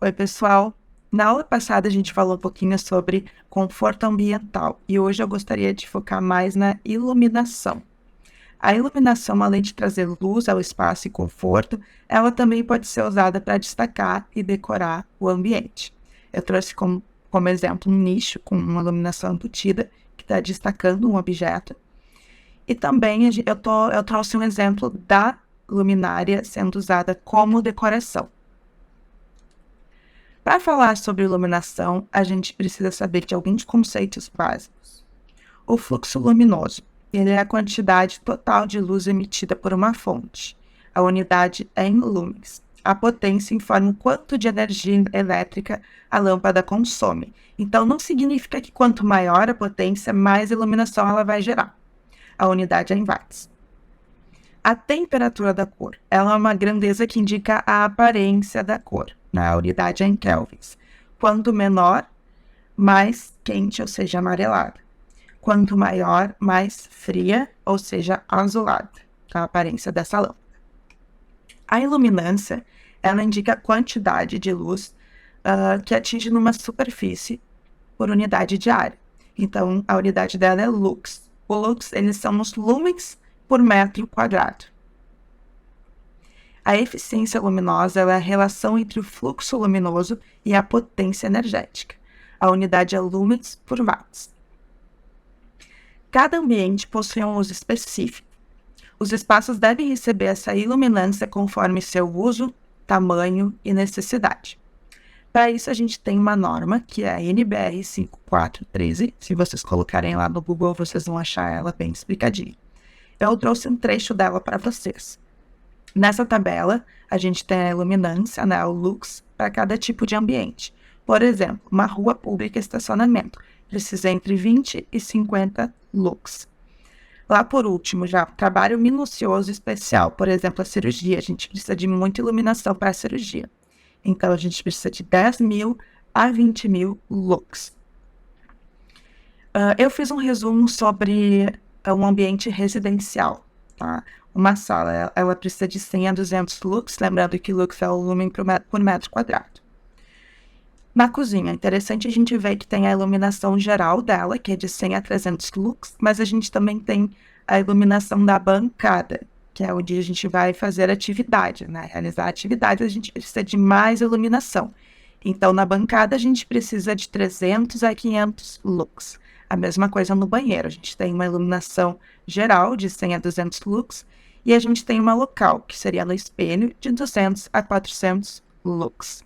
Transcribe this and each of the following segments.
Oi, pessoal. Na aula passada a gente falou um pouquinho sobre conforto ambiental e hoje eu gostaria de focar mais na iluminação. A iluminação, além de trazer luz ao espaço e conforto, ela também pode ser usada para destacar e decorar o ambiente. Eu trouxe como exemplo um nicho com uma iluminação embutida que está destacando um objeto e também eu trouxe um exemplo da luminária sendo usada como decoração. Para falar sobre iluminação, a gente precisa saber de alguns conceitos básicos. O fluxo luminoso, ele é a quantidade total de luz emitida por uma fonte. A unidade é em lumens. A potência informa o quanto de energia elétrica a lâmpada consome. Então, não significa que quanto maior a potência, mais iluminação ela vai gerar. A unidade é em watts. A temperatura da cor, ela é uma grandeza que indica a aparência da cor. A unidade é em kelvins. Quanto menor, mais quente, ou seja, amarelada. Quanto maior, mais fria, ou seja, azulada, a aparência dessa lâmpada. A iluminância, ela indica a quantidade de luz que atinge numa superfície por unidade de área. Então, a unidade dela é lux. O lux, eles são os lumens por metro quadrado. A eficiência luminosa é a relação entre o fluxo luminoso e a potência energética. A unidade é lumens por watts. Cada ambiente possui um uso específico. Os espaços devem receber essa iluminância conforme seu uso, tamanho e necessidade. Para isso, a gente tem uma norma, que é a NBR 5413. Se vocês colocarem lá no Google, vocês vão achar ela bem explicadinha. Eu trouxe um trecho dela para vocês. Nessa tabela, a gente tem a iluminância, né, o lux, para cada tipo de ambiente. Por exemplo, uma rua pública e estacionamento precisa entre 20 e 50 lux. Lá por último, já trabalho minucioso especial, por exemplo, a cirurgia. A gente precisa de muita iluminação para a cirurgia. Então, a gente precisa de 10.000 a 20.000 lux. Eu fiz um resumo sobre um ambiente residencial, tá? Uma sala, ela precisa de 100 a 200 lux, lembrando que lux é o lumen por metro quadrado. Na cozinha, é interessante a gente ver que tem a iluminação geral dela, que é de 100 a 300 lux, mas a gente também tem a iluminação da bancada, que é onde a gente vai fazer atividade, né? Realizar atividade, a gente precisa de mais iluminação. Então, na bancada, a gente precisa de 300 a 500 lux. A mesma coisa no banheiro, a gente tem uma iluminação geral de 100 a 200 lux, e a gente tem uma local, que seria no espelho, de 200 a 400 lux.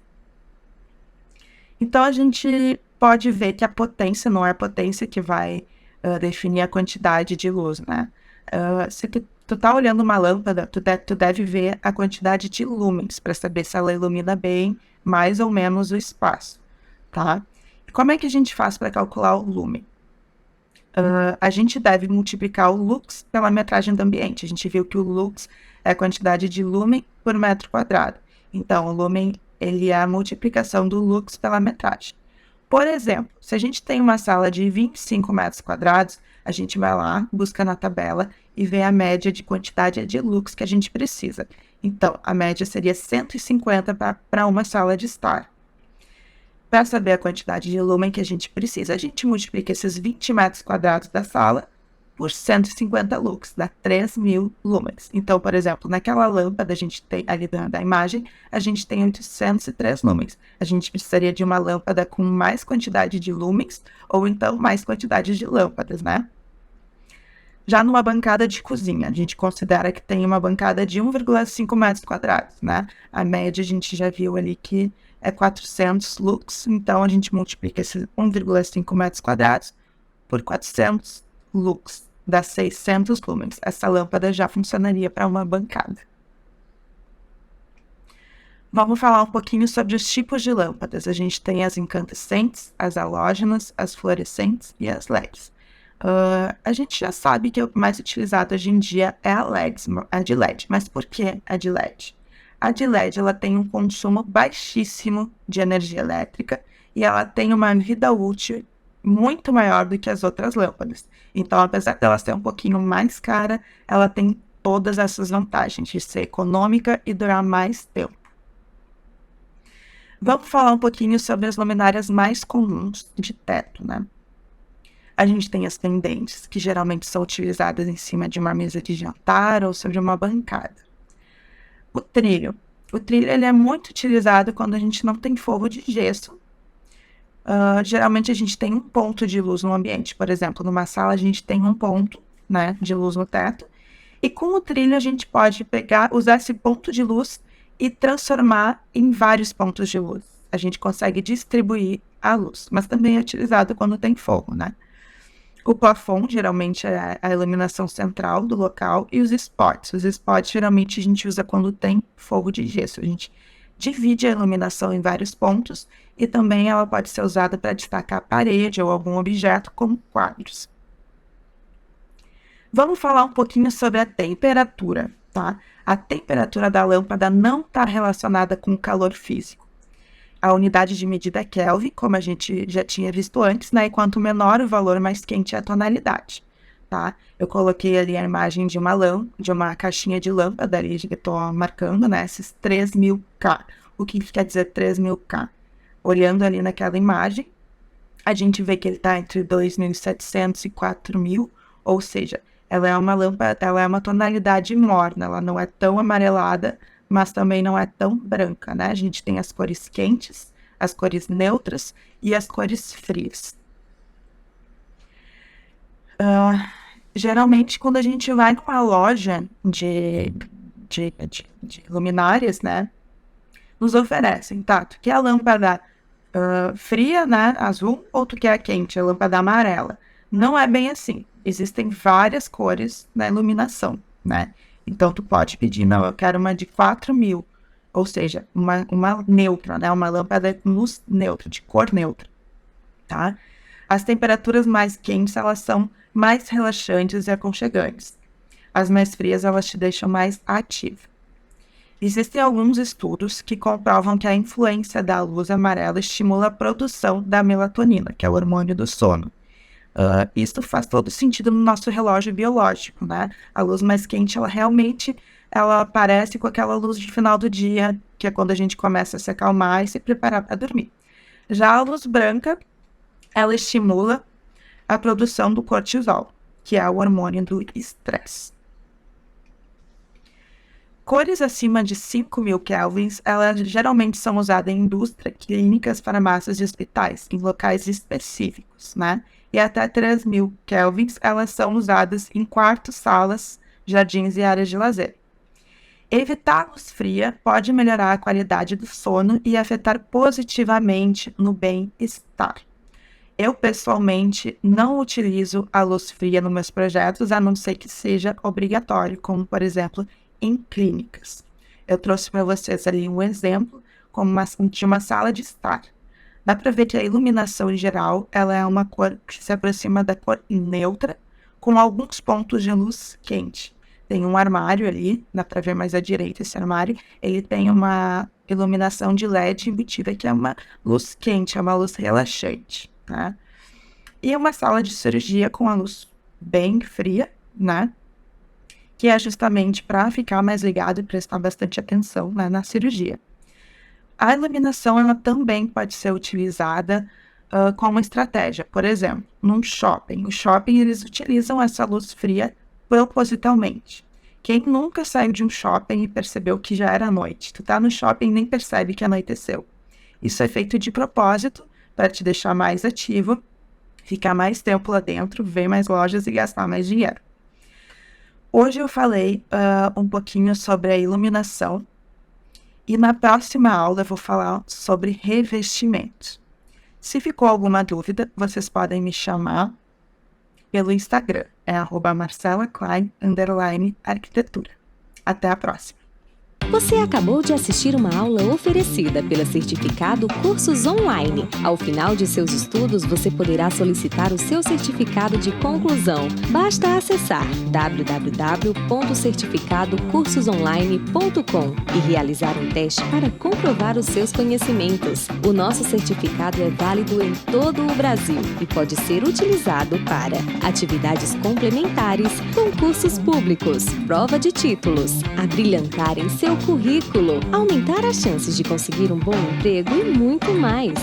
Então, a gente pode ver que a potência não é a potência que vai definir a quantidade de luz, né? Se tu tá olhando uma lâmpada, tu deve ver a quantidade de lumens para saber se ela ilumina bem, mais ou menos o espaço, tá? E como é que a gente faz para calcular o lumen? A gente deve multiplicar o lux pela metragem do ambiente. A gente viu que o lux é a quantidade de lumen por metro quadrado. Então, o lumen ele é a multiplicação do lux pela metragem. Por exemplo, se a gente tem uma sala de 25 metros quadrados, a gente vai lá, busca na tabela e vê a média de quantidade de lux que a gente precisa. Então, a média seria 150 para uma sala de estar. Para saber a quantidade de lumen que a gente precisa, a gente multiplica esses 20 metros quadrados da sala por 150 lux, dá 3.000 lumens. Então, por exemplo, naquela lâmpada, a gente tem ali da imagem, a gente tem 803 lumens. A gente precisaria de uma lâmpada com mais quantidade de lumens, ou então mais quantidade de lâmpadas, né? Já numa bancada de cozinha, a gente considera que tem uma bancada de 1,5 metros quadrados, né? A média a gente já viu ali que é 400 lux, então a gente multiplica esses 1,5 metros quadrados por 400 lux, dá 600 lumens. Essa lâmpada já funcionaria para uma bancada. Vamos falar um pouquinho sobre os tipos de lâmpadas. A gente tem as incandescentes, as halógenas, as fluorescentes e as LEDs. A gente já sabe que o mais utilizado hoje em dia é a de LED. Mas por que a de LED? A de LED ela tem um consumo baixíssimo de energia elétrica e ela tem uma vida útil muito maior do que as outras lâmpadas. Então, apesar dela ser um pouquinho mais cara, ela tem todas essas vantagens de ser econômica e durar mais tempo. Vamos falar um pouquinho sobre as luminárias mais comuns de teto, né? A gente tem as pendentes, que geralmente são utilizadas em cima de uma mesa de jantar ou sobre uma bancada. O trilho. O trilho ele é muito utilizado quando a gente não tem forro de gesso. Geralmente a gente tem um ponto de luz no ambiente. Por exemplo, numa sala a gente tem um ponto, né, de luz no teto. E com o trilho a gente pode usar esse ponto de luz e transformar em vários pontos de luz. A gente consegue distribuir a luz, mas também é utilizado quando tem forro, né? O plafond geralmente é a iluminação central do local e os spots. Os spots geralmente a gente usa quando tem forro de gesso. A gente divide a iluminação em vários pontos e também ela pode ser usada para destacar a parede ou algum objeto, como quadros. Vamos falar um pouquinho sobre a temperatura, tá? A temperatura da lâmpada não está relacionada com o calor físico. A unidade de medida é Kelvin, como a gente já tinha visto antes, né? E quanto menor o valor, mais quente é a tonalidade, tá? Eu coloquei ali a imagem de uma caixinha de lâmpada ali, que eu estou marcando, né? Esses 3.000 K. O que quer dizer 3.000 K? Olhando ali naquela imagem, a gente vê que ele está entre 2.700 e 4.000, ou seja, ela é uma lâmpada, ela é uma tonalidade morna, ela não é tão amarelada, mas também não é tão branca, né? A gente tem as cores quentes, as cores neutras e as cores frias. Geralmente, quando a gente vai numa loja de luminárias, né? Nos oferecem, tá? Tu quer a lâmpada fria, né? Azul, ou tu quer a quente, a lâmpada amarela? Não é bem assim. Existem várias cores na iluminação, né? Então, tu pode pedir, não, eu quero uma de 4.000, ou seja, uma neutra, né? Uma lâmpada com luz neutra, de cor neutra, tá? As temperaturas mais quentes, elas são mais relaxantes e aconchegantes. As mais frias, elas te deixam mais ativa. Existem alguns estudos que comprovam que a influência da luz amarela estimula a produção da melatonina, que é o hormônio do sono. Isso faz todo sentido no nosso relógio biológico, né? A luz mais quente, ela aparece com aquela luz de final do dia, que é quando a gente começa a se acalmar e se preparar para dormir. Já a luz branca, ela estimula a produção do cortisol, que é o hormônio do estresse. Cores acima de 5.000 kelvins, elas geralmente são usadas em indústria, clínicas, farmácias e hospitais, em locais específicos, né? E até 3.000 kelvins, elas são usadas em quartos, salas, jardins e áreas de lazer. Evitar a luz fria pode melhorar a qualidade do sono e afetar positivamente no bem-estar. Eu, pessoalmente, não utilizo a luz fria nos meus projetos, a não ser que seja obrigatório, como, por exemplo, em clínicas. Eu trouxe para vocês ali um exemplo de uma sala de estar. Dá para ver que a iluminação em geral, ela é uma cor que se aproxima da cor neutra, com alguns pontos de luz quente. Tem um armário ali, dá para ver mais à direita esse armário, ele tem uma iluminação de LED embutida, que é uma luz quente, é uma luz relaxante, né? E uma sala de cirurgia com a luz bem fria, né? Que é justamente para ficar mais ligado e prestar bastante atenção, né, na cirurgia. A iluminação, ela também pode ser utilizada como estratégia. Por exemplo, num shopping. O shopping, eles utilizam essa luz fria propositalmente. Quem nunca saiu de um shopping e percebeu que já era noite? Tu tá no shopping e nem percebe que anoiteceu. Isso é feito de propósito para te deixar mais ativo, ficar mais tempo lá dentro, ver mais lojas e gastar mais dinheiro. Hoje eu falei um pouquinho sobre a iluminação e na próxima aula eu vou falar sobre revestimento. Se ficou alguma dúvida, vocês podem me chamar pelo Instagram, é @marcelaklein_arquitetura. Até a próxima! Você acabou de assistir uma aula oferecida pela Certificado Cursos Online. Ao final de seus estudos, você poderá solicitar o seu certificado de conclusão. Basta acessar www.certificadocursosonline.com e realizar um teste para comprovar os seus conhecimentos. O nosso certificado é válido em todo o Brasil e pode ser utilizado para atividades complementares, concursos públicos, prova de títulos, abrilhantar em seu seu currículo, aumentar as chances de conseguir um bom emprego e muito mais.